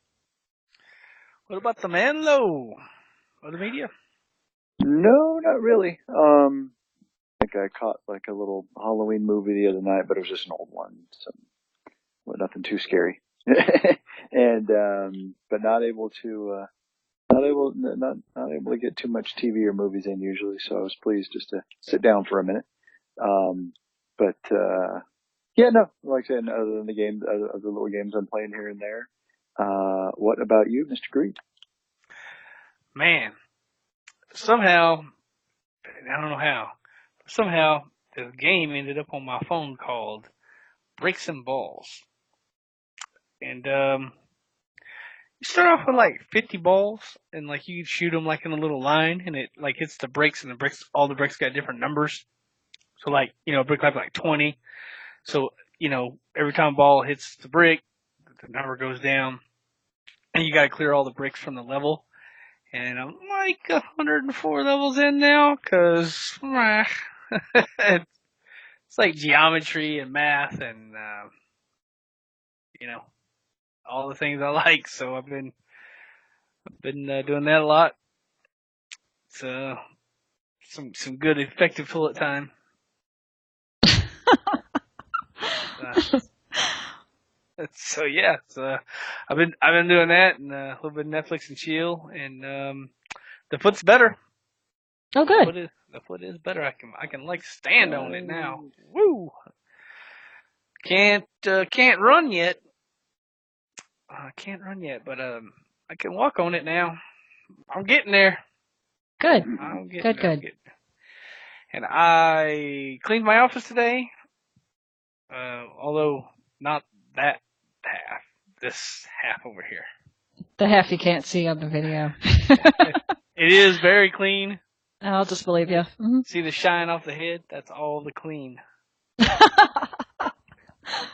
What about the man, though? Other media? No, not really. I think I caught like a little Halloween movie the other night, but it was just an old one, so nothing too scary. And but not able to get too much TV or movies in usually, so I was pleased just to sit down for a minute. But yeah, no, like I said, other than the games, other little games I'm playing here and there. What about you, Mr. Greed? Man, somehow, I don't know how, somehow this game ended up on my phone called Bricks and Balls. And you start off with like 50 balls, and like you shoot them like in a little line, and it like hits the bricks, and all the bricks got different numbers. So like, a brick like 20. So, every time a ball hits the brick, the number goes down, and you got to clear all the bricks from the level. And I'm like 104 levels in now, cause it's like geometry and math and all the things I like. So I've been doing that a lot. It's some good effective bullet time. So yeah, I've been doing that and a little bit of Netflix and chill, and the foot's better. Oh, good. The foot is better. I can like stand on it now. Woo! Can't run yet. I can't run yet, but I can walk on it now. I'm getting there. Good. I'm getting Good. there. And I cleaned my office today. Although not that half. This half over here. The half you can't see on the video. It is very clean. I'll just believe you. Mm-hmm. See the shine off the head? That's all the clean.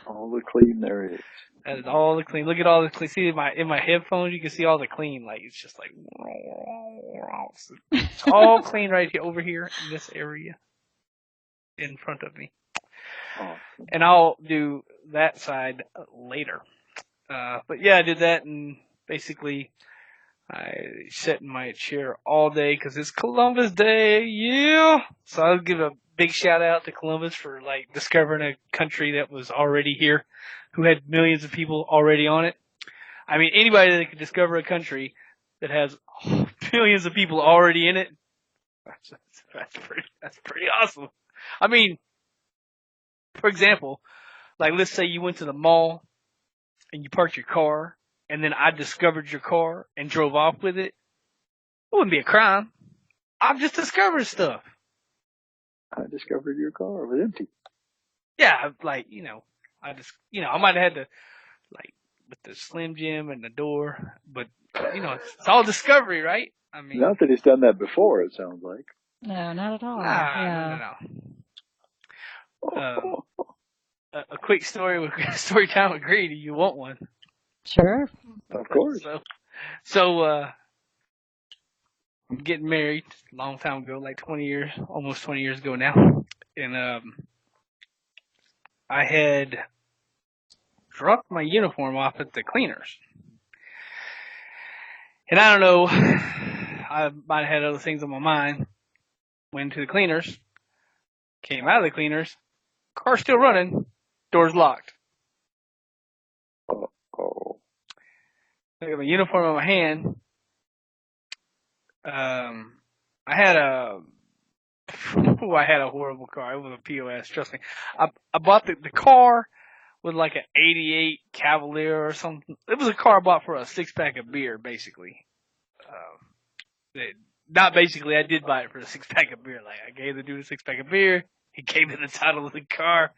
All the clean there is. That is all the clean. Look at all the clean. See in my headphones, you can see all the clean. Like it's just like it's all clean right here over here in this area in front of me. Awesome. And I'll do that side later. But yeah, I did that, and basically I sat in my chair all day because it's Columbus Day. Yeah. So I'll give a big shout out to Columbus for like discovering a country that was already here, who had millions of people already on it. I mean, anybody that could discover a country that has millions of people already in it, that's pretty awesome. I mean, for example, like let's say you went to the mall and you parked your car, and then I discovered your car and drove off with it. It wouldn't be a crime. I've just discovered stuff. I discovered your car was empty. Yeah, like, I might have had to, like, with the Slim Jim and the door, but, it's all discovery, right? I mean. Not that he's done that before, it sounds like. No, not at all. No. A quick story time with Greedy. You want one? Sure. Of course. So, I'm getting married a long time ago, like 20 years, almost 20 years ago now. And, I had dropped my uniform off at the cleaners. And I don't know, I might have had other things on my mind. Went to the cleaners, came out of the cleaners, car's still running, door's locked. Oh. I got my uniform in my hand. I had a horrible car. It was a POS, trust me. I bought the car with like an 88 Cavalier or something. It was a car I bought for a 6-pack of beer, basically. Not basically, I did buy it for a 6-pack of beer. Like, I gave the dude a 6-pack of beer. He gave me the title of the car.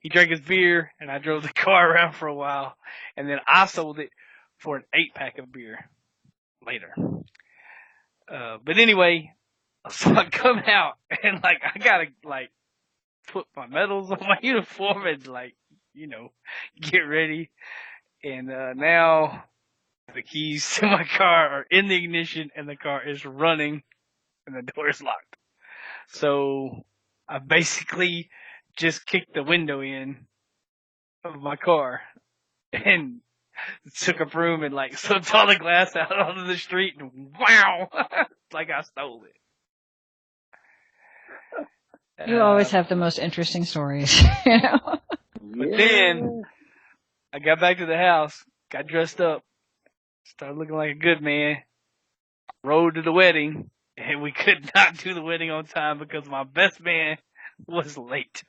He drank his beer, and I drove the car around for a while. And then I sold it for an 8-pack of beer later. But anyway, so I come out, and like, I gotta, like, put my medals on my uniform and, like, you know, get ready. And now the keys to my car are in the ignition, and the car is running, and the door is locked. So I basically just kicked the window in of my car and took a broom and like swept all the glass out onto the street, and wow, like I stole it. You always have the most interesting stories, you know? But then I got back to the house, got dressed up, started looking like a good man, rode to the wedding, and we could not do the wedding on time because my best man was late.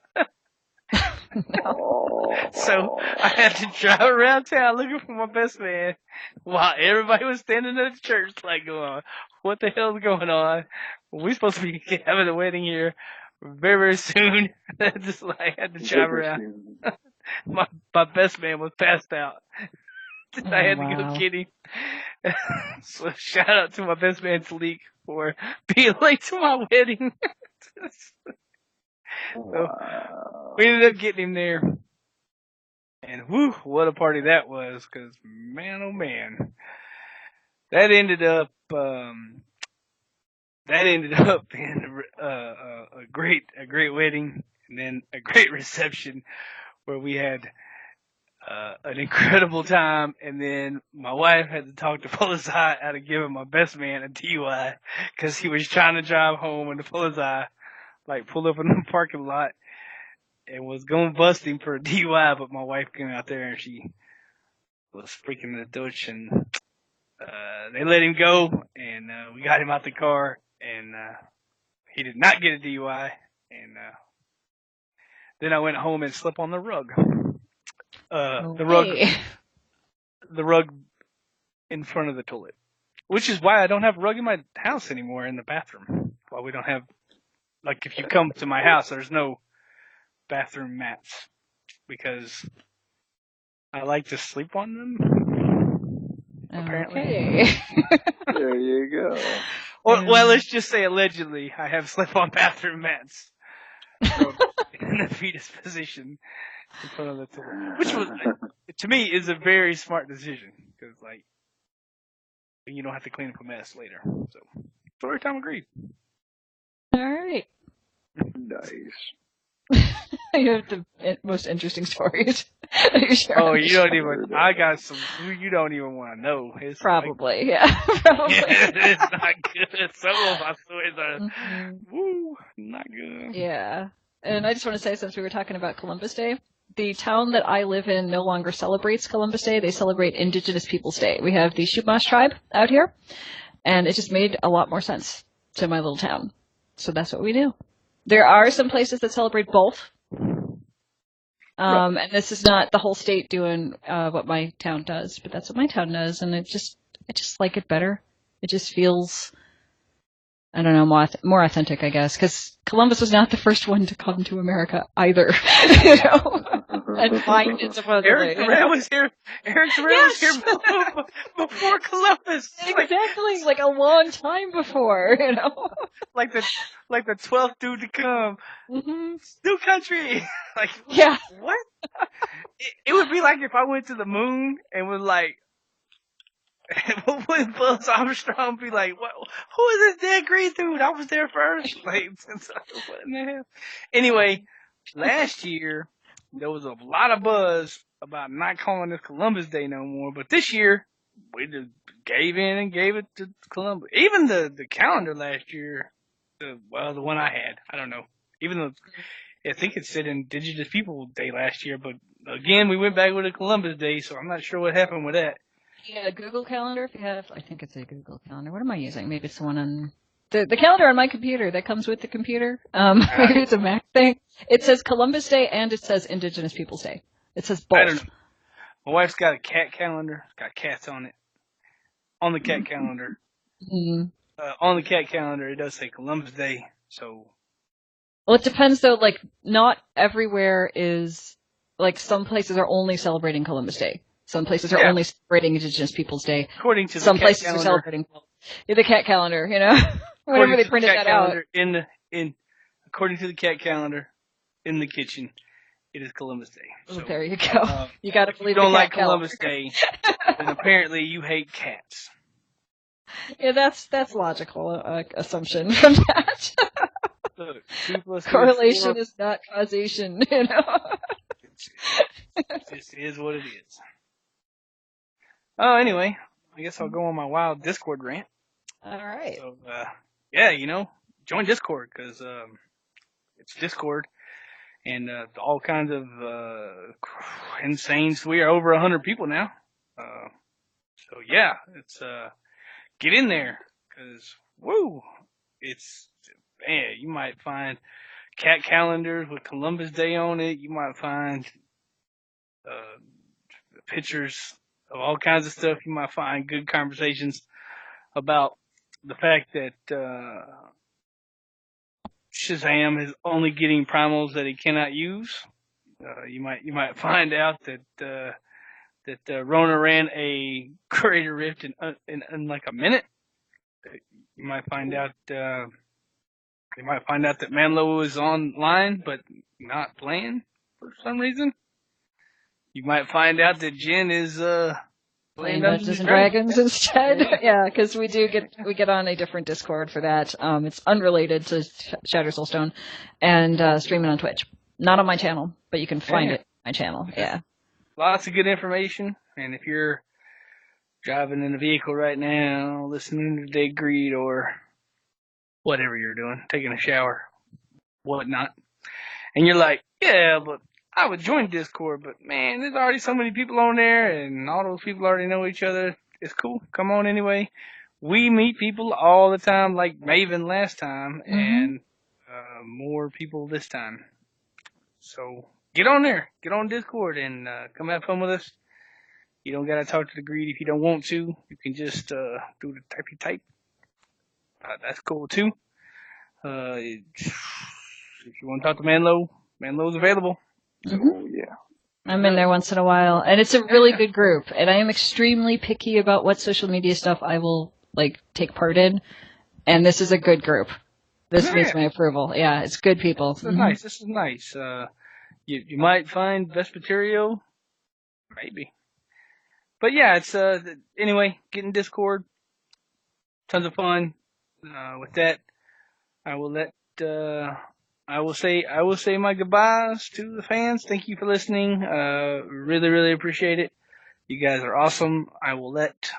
No. So I had to drive around town looking for my best man while everybody was standing at the church like going, what the hell's going on? We're supposed to be having a wedding here very, very soon. Just like had to drive around. My best man was passed out. I had to go get him. So shout out to my best man Talik for being late to my wedding. So we ended up getting him there. And whew, what a party that was, because man, oh man, that ended up being a great wedding, and then a great reception where we had an incredible time. And then my wife had to talk the police out of giving my best man a DUI because he was trying to drive home, and the police like pulled up in the parking lot and was going to bust him for a DUI, but my wife came out there and she was freaking the Dutch, and they let him go, and we got him out the car, and he did not get a DUI, and then I went home and slept on the rug. The rug in front of the toilet, which is why I don't have a rug in my house anymore in the bathroom. Why we don't have, like, if you come to my house, there's no bathroom mats because I like to sleep on them. Apparently. Okay. There you go. Well, let's just say allegedly I have slept on bathroom mats in the fetus position in front of the toilet, which was, to me, is a very smart decision because, like, you don't have to clean up a mess later. So, story time agreed. All right. Nice. You have the most interesting stories that you're sharing. Oh, you don't even. I got some you don't even want to know. It's probably, yeah. Probably. It's not good. Some of my stories are, not good. Yeah. And I just want to say, since we were talking about Columbus Day, the town that I live in no longer celebrates Columbus Day. They celebrate Indigenous Peoples Day. We have the Chumash tribe out here, and it just made a lot more sense to my little town. So that's what we do. There are some places that celebrate both. And this is not the whole state doing what my town does, but that's what my town does, and I just like it better. It just feels, I don't know, more authentic, I guess, because Columbus was not the first one to come to America either, you know, and find it supposedly. Eric Duran was here. Eric Duran was here before Columbus. Exactly, like a long time before, you know. Like the 12th dude to come. Mm-hmm. New country. Like, yeah. What? It would be like if I went to the moon and was like, When Buzz Armstrong be like, "What? Who is this dead green dude? I was there first." Like, what in the hell? Anyway, last year there was a lot of buzz about not calling this Columbus Day no more, but this year we just gave in and gave it to Columbus. Even the calendar last year, the one I had, I don't know. Even though I think it said Indigenous People Day last year, but again we went back with a Columbus Day, so I'm not sure what happened with that. Yeah, Google Calendar, if you have, I think it's a Google Calendar. What am I using? Maybe it's the one on, the calendar on my computer that comes with the computer. Maybe it's a Mac thing. It says Columbus Day and it says Indigenous Peoples Day. It says both. I don't know. My wife's got a cat calendar. It's got cats on it. On the cat calendar. Mm-hmm. On the cat calendar, it does say Columbus Day, so. Well, it depends though, like, not everywhere is, like, some places are only celebrating Columbus Day. Some places are only celebrating Indigenous Peoples Day. According to the some cat places calendar, are celebrating the cat calendar, you know. Whenever they printed that out. According to the cat calendar, in the kitchen, it is Columbus Day. So, there you go. You got to believe if you don't the cat like Columbus Day, then apparently you hate cats. Yeah, that's logical assumption from that. Look, 2 + 2 Correlation 4. is not causation, you know. This is what it is. Oh, anyway, I guess I'll go on my wild Discord rant. All right. So, yeah, join Discord because it's Discord and all kinds of insane. So we are over 100 people now. So yeah, it's get in there because it's man. You might find cat calendars with Columbus Day on it. You might find pictures of all kinds of stuff. You might find good conversations about the fact that Shazam is only getting primals that he cannot use. You might find out that Rona ran a Creator Rift in like a minute. You might find out that Manlo is online but not playing for some reason. You might find out that Jen is playing Dungeons and Dragons instead. Yeah, because we get on a different Discord for that. It's unrelated to Shattered Soulstone, and streaming on Twitch. Not on my channel, but you can find it on my channel. Yeah. Lots of good information, and if you're driving in a vehicle right now, listening to Day Greed or whatever you're doing, taking a shower, whatnot, and you're like, yeah, but I would join Discord, but man, there's already so many people on there, and all those people already know each other. It's cool. Come on anyway. We meet people all the time, like Maven last time, and more people this time. So get on there. Get on Discord and come have fun with us. You don't gotta talk to the Greed if you don't want to. You can just do the typey type. That's cool too. If you want to talk to Manlo's available. So, yeah. I'm in there once in a while, and it's a really good group, and I am extremely picky about what social media stuff I will, take part in, and this is a good group. This meets my approval. Yeah, it's good people. This is nice. This is nice. You might find Vespertilio, maybe. But yeah, it's, anyway, get in Discord. Tons of fun. With that, I will say my goodbyes to the fans. Thank you for listening. Really, really appreciate it. You guys are awesome. I will let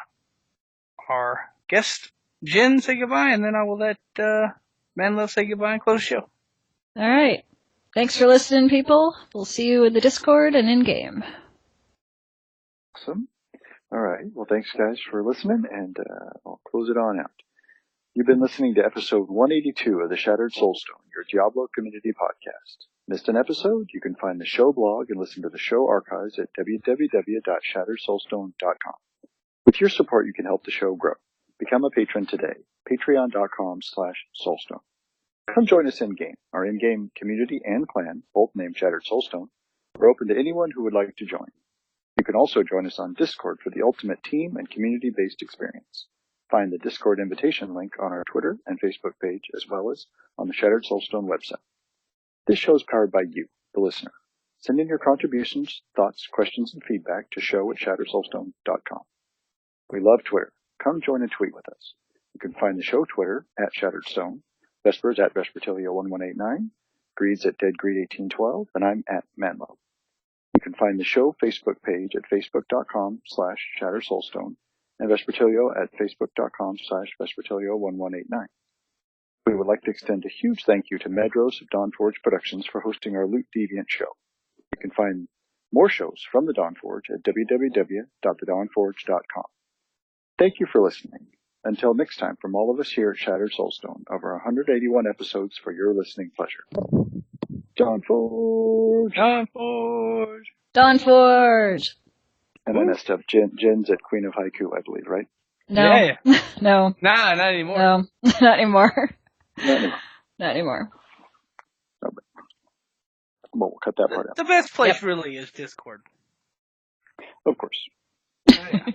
our guest, Jen, say goodbye, and then I will let Manlove say goodbye and close the show. All right. Thanks for listening, people. We'll see you in the Discord and in-game. Awesome. All right. Well, thanks, guys, for listening, and I'll close it on out. You've been listening to episode 182 of the Shattered Soulstone, your Diablo community podcast. Missed an episode? You can find the show blog and listen to the show archives at www.shatteredsoulstone.com. With your support, you can help the show grow. Become a patron today. Patreon.com/Soulstone. Come join us in-game. Our in-game community and clan, both named Shattered Soulstone, are open to anyone who would like to join. You can also join us on Discord for the ultimate team and community-based experience. Find the Discord invitation link on our Twitter and Facebook page, as well as on the Shattered Soulstone website. This show is powered by you, the listener. Send in your contributions, thoughts, questions, and feedback to show@shatteredsoulstone.com. We love Twitter. Come join and tweet with us. You can find the show Twitter at Shattered Stone, Vespers at Vespertilio1189, Greeds at DeadGreed1812, and I'm at Manlove. You can find the show Facebook page at facebook.com/ShatterSoulstone and Vespertilio at facebook.com/Vespertilio1189. We would like to extend a huge thank you to Medros of Dawnforge Productions for hosting our Loot Deviant show. You can find more shows from the Dawnforge at www.thedawnforge.com. Thank you for listening. Until next time, from all of us here at Shattered Soulstone, over 181 episodes for your listening pleasure. Dawnforge! Dawnforge! Dawnforge! And I messed up. Jen's at Queen of Haiku, I believe, right? No. Yeah. No. Nah, not anymore. No. Not anymore. Not anymore. Not anymore. No, but, well, we'll cut that part out. The best place really is Discord. Of course. Oh, yeah.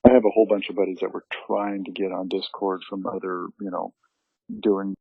I have a whole bunch of buddies that were trying to get on Discord from other, doing